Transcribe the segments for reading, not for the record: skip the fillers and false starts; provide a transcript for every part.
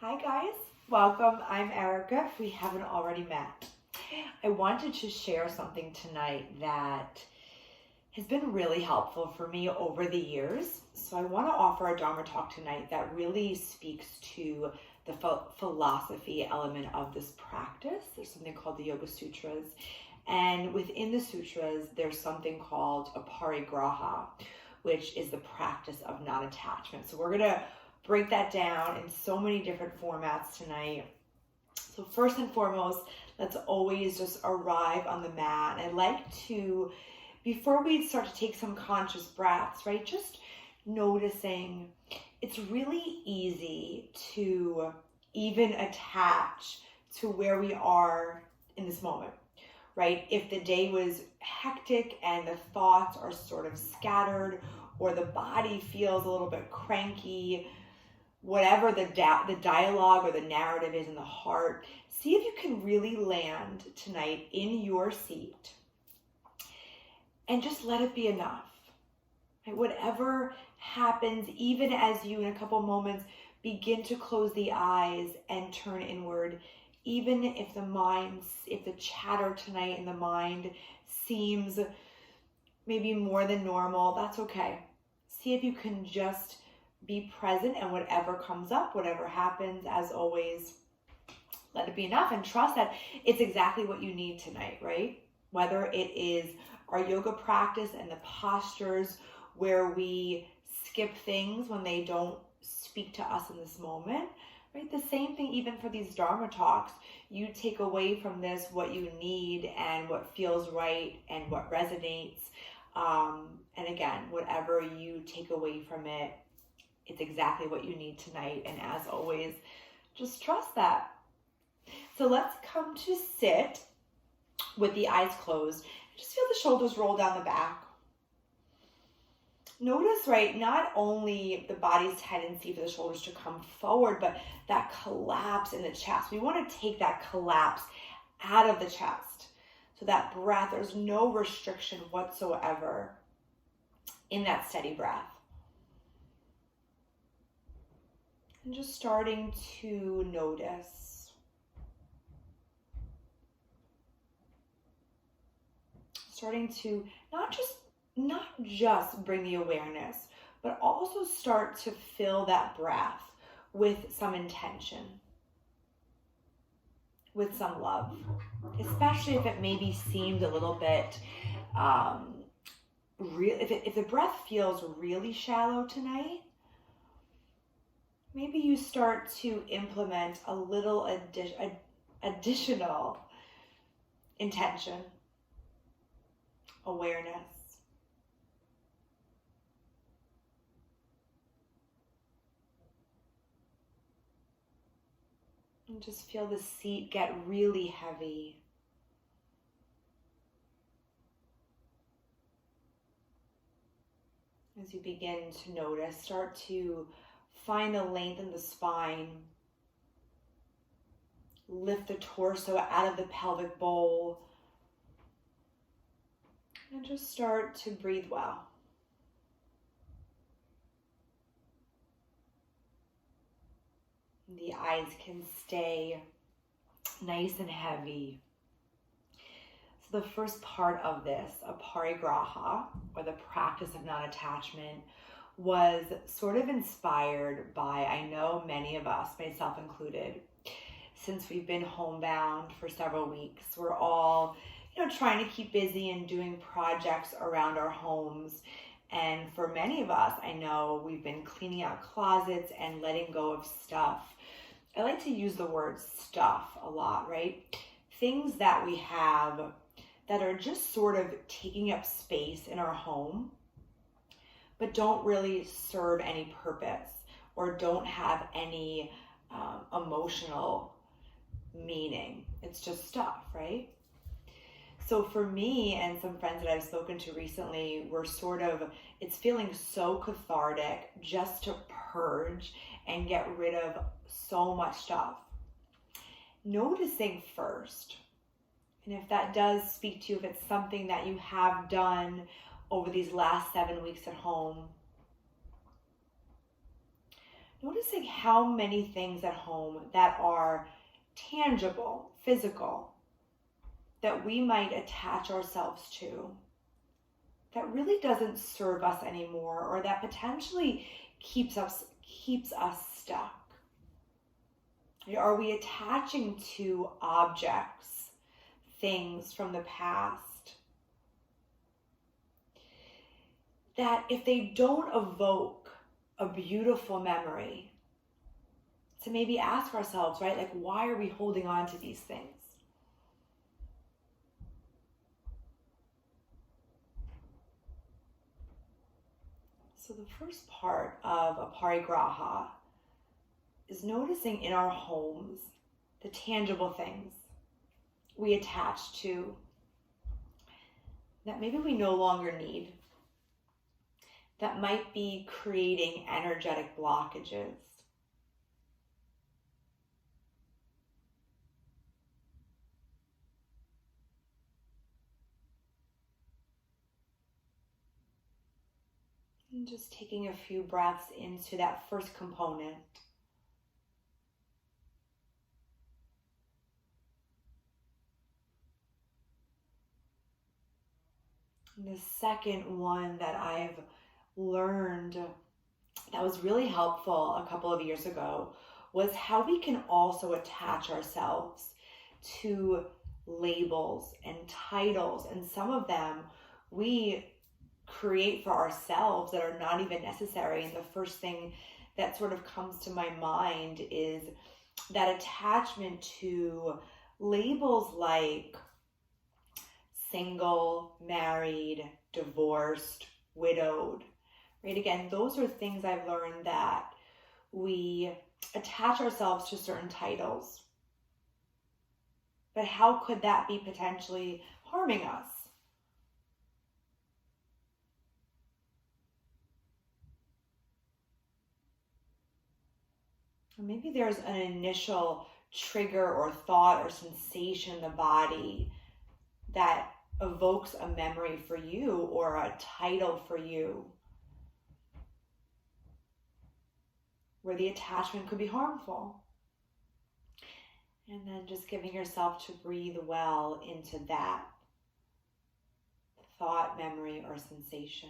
Hi guys, welcome. I'm Erica, if we haven't already met. I wanted to share something tonight that has been really helpful for me over the years. So I want to offer a Dharma talk tonight that really speaks to the philosophy element of this practice. There's something called the Yoga Sutras. And within the sutras, there's something called Aparigraha, which is the practice of non-attachment. So we're going to break that down in so many different formats tonight. So first and foremost, let's always just arrive on the mat. And I'd like to, before we start to take some conscious breaths, right, just noticing it's really easy to even attach to where we are in this moment, right? If the day was hectic and the thoughts are sort of scattered, or the body feels a little bit cranky, whatever the dialogue or the narrative is in the heart, see if you can really land tonight in your seat and just let it be enough. Right? Whatever happens, even as you in a couple moments begin to close the eyes and turn inward, even if the chatter tonight in the mind seems maybe more than normal, that's okay. See if you can just be present, and whatever comes up, whatever happens, as always, let it be enough and trust that it's exactly what you need tonight, right? Whether it is our yoga practice and the postures where we skip things when they don't speak to us in this moment, right? The same thing even for these Dharma talks. You take away from this what you need and what feels right and what resonates. And again, whatever you take away from it, it's exactly what you need tonight. And as always, just trust that. So let's come to sit with the eyes closed. Just feel the shoulders roll down the back. Notice, right, not only the body's tendency for the shoulders to come forward, but that collapse in the chest. We want to take that collapse out of the chest. So that breath, there's no restriction whatsoever in that steady breath. And just starting to notice. Starting to not just bring the awareness, but also start to fill that breath with some intention, with some love, especially if it maybe seemed a little bit, if the breath feels really shallow tonight, maybe you start to implement a little additional intention, awareness. And just feel the seat get really heavy. As you begin to notice, start to find the length in the spine. Lift the torso out of the pelvic bowl. And just start to breathe well. The eyes can stay nice and heavy. So the first part of this, Aparigraha, or the practice of non-attachment, was sort of inspired by, I know many of us, myself included, since we've been homebound for several weeks, we're all, trying to keep busy and doing projects around our homes. And for many of us, I know we've been cleaning out closets and letting go of stuff. I like to use the word stuff a lot, right? Things that we have that are just sort of taking up space in our home, but don't really serve any purpose or don't have any emotional meaning. It's just stuff, right? So for me and some friends that I've spoken to recently, it's feeling so cathartic just to purge and get rid of so much stuff. Noticing first, and if that does speak to you, if it's something that you have done over these last 7 weeks at home, noticing how many things at home that are tangible, physical, that we might attach ourselves to, that really doesn't serve us anymore, or that potentially keeps us stuck. Are we attaching to objects, things from the past, that if they don't evoke a beautiful memory, to maybe ask ourselves, right, like, why are we holding on to these things? So the first part of Aparigraha is noticing in our homes the tangible things we attach to that maybe we no longer need, that might be creating energetic blockages. And just taking a few breaths into that first component. And the second one that I've learned that was really helpful a couple of years ago was how we can also attach ourselves to labels and titles, and some of them we create for ourselves that are not even necessary. And the first thing that sort of comes to my mind is that attachment to labels like single, married, divorced, widowed, right? Again, those are things I've learned that we attach ourselves to certain titles. But how could that be potentially harming us? Or maybe there's an initial trigger or thought or sensation in the body that evokes a memory for you or a title for you, where the attachment could be harmful. And then just giving yourself to breathe well into that thought, memory, or sensation.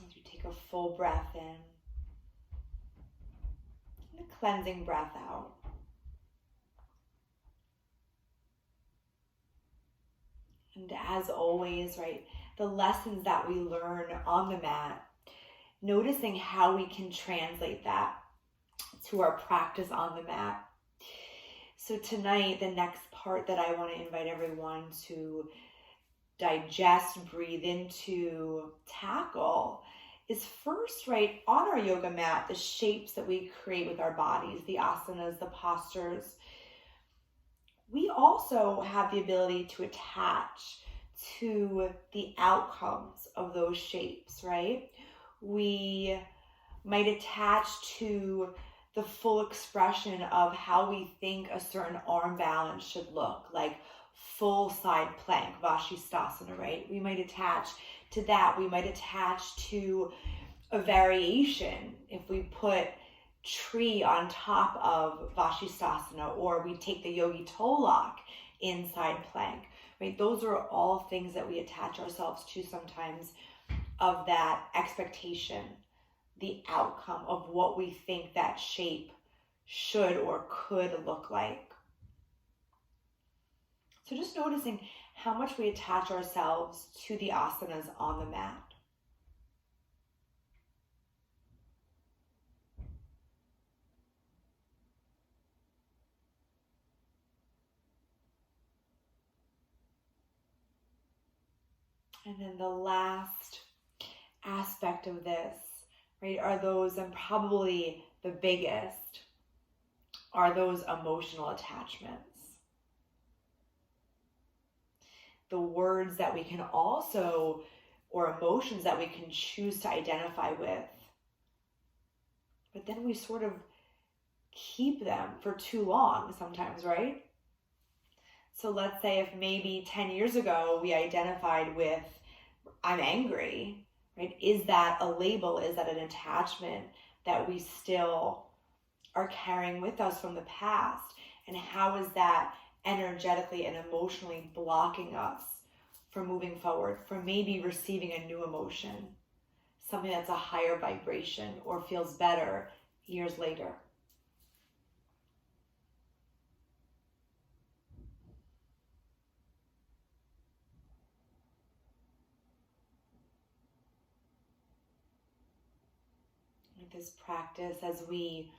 As you take a full breath in and a cleansing breath out. And as always, right, the lessons that we learn on the mat, noticing how we can translate that to our practice on the mat. So tonight, the next part that I want to invite everyone to digest, breathe into, tackle is first, right, on our yoga mat, the shapes that we create with our bodies, the asanas, the postures. We also have the ability to attach to the outcomes of those shapes, right? We might attach to the full expression of how we think a certain arm balance should look, like full side plank, Vashisthasana, right? We might attach to that. We might attach to a variation if we put tree on top of Vashisthasana, or we take the yogi toe lock inside plank, right? Those are all things that we attach ourselves to sometimes, of that expectation, the outcome of what we think that shape should or could look like. So just noticing how much we attach ourselves to the asanas on the mat. And then the last aspect of this, right, are those, and probably the biggest, are those emotional attachments. The words that we can also, or emotions that we can choose to identify with. But then we sort of keep them for too long sometimes, right? So let's say if maybe 10 years ago we identified with, I'm angry, right? Is that a label? Is that an attachment that we still are carrying with us from the past? And how is that energetically and emotionally blocking us from moving forward, from maybe receiving a new emotion, something that's a higher vibration or feels better years later? This practice, as we,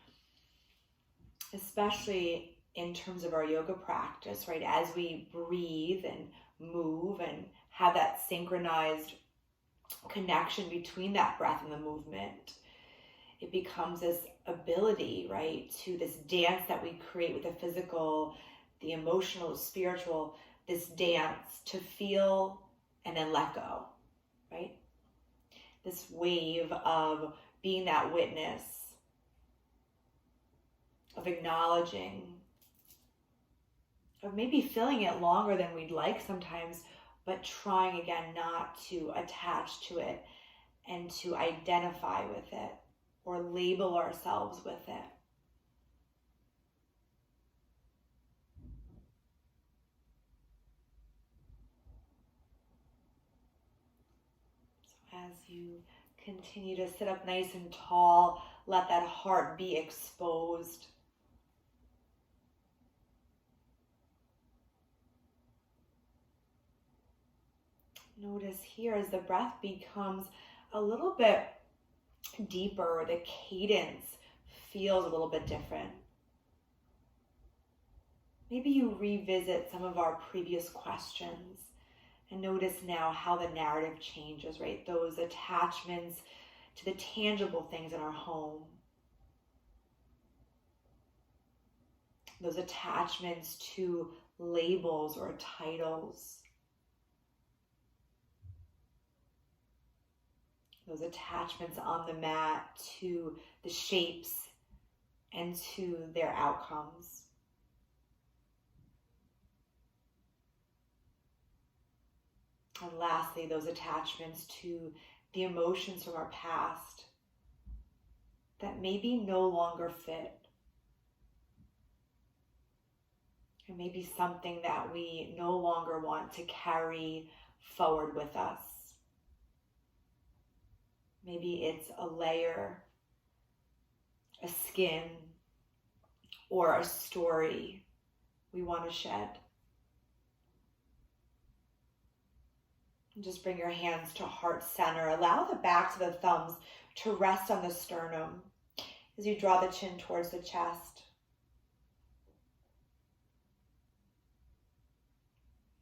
especially in terms of our yoga practice, right, as we breathe and move and have that synchronized connection between that breath and the movement, it becomes this ability, right, to this dance that we create with the physical, the emotional, the spiritual, this dance to feel and then let go, right? This wave of being that witness, of acknowledging, of maybe feeling it longer than we'd like sometimes, but trying again not to attach to it and to identify with it or label ourselves with it. So as you continue to sit up nice and tall, let that heart be exposed. Notice here as the breath becomes a little bit deeper, the cadence feels a little bit different. Maybe you revisit some of our previous questions and notice now how the narrative changes, right? Those attachments to the tangible things in our home. Those attachments to labels or titles. Those attachments on the mat to the shapes and to their outcomes. And lastly, those attachments to the emotions from our past that maybe no longer fit. Or maybe something that we no longer want to carry forward with us. Maybe it's a layer, a skin, or a story we want to shed. And just bring your hands to heart center. Allow the backs of the thumbs to rest on the sternum as you draw the chin towards the chest.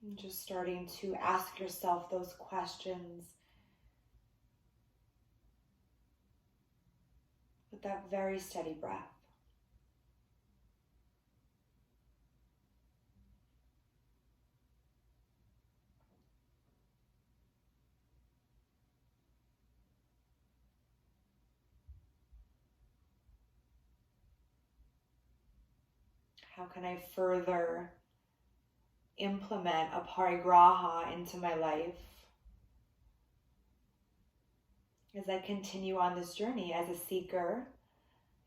And just starting to ask yourself those questions with that very steady breath. How can I further implement Aparigraha into my life as I continue on this journey as a seeker,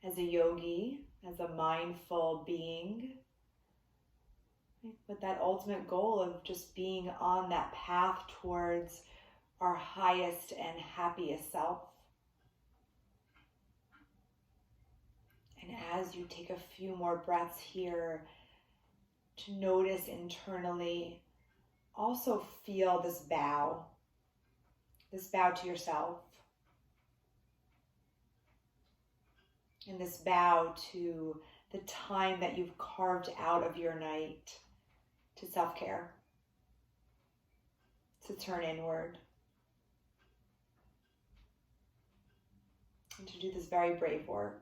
as a yogi, as a mindful being, with that ultimate goal of just being on that path towards our highest and happiest self. And as you take a few more breaths here, to notice internally, also feel this bow to yourself, and this bow to the time that you've carved out of your night to self-care, to turn inward, and to do this very brave work.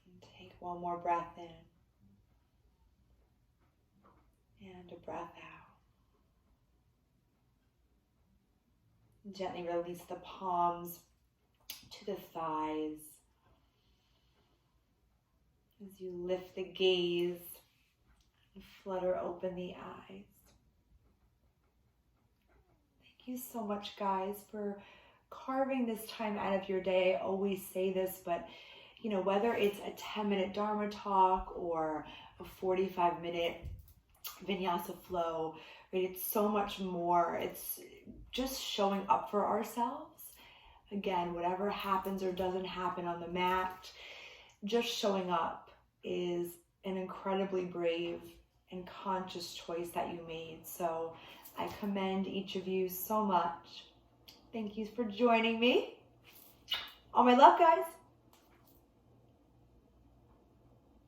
And take one more breath in. And a breath out. Gently release the palms to the thighs as you lift the gaze and flutter open the eyes. Thank you so much, guys, for carving this time out of your day. I always say this, but whether it's a 10-minute Dharma talk or a 45-minute vinyasa flow, right? It's so much more. It's just showing up for ourselves. Again, whatever happens or doesn't happen on the mat, just showing up is an incredibly brave and conscious choice that you made. So I commend each of you so much. Thank you for joining me. All my love, guys.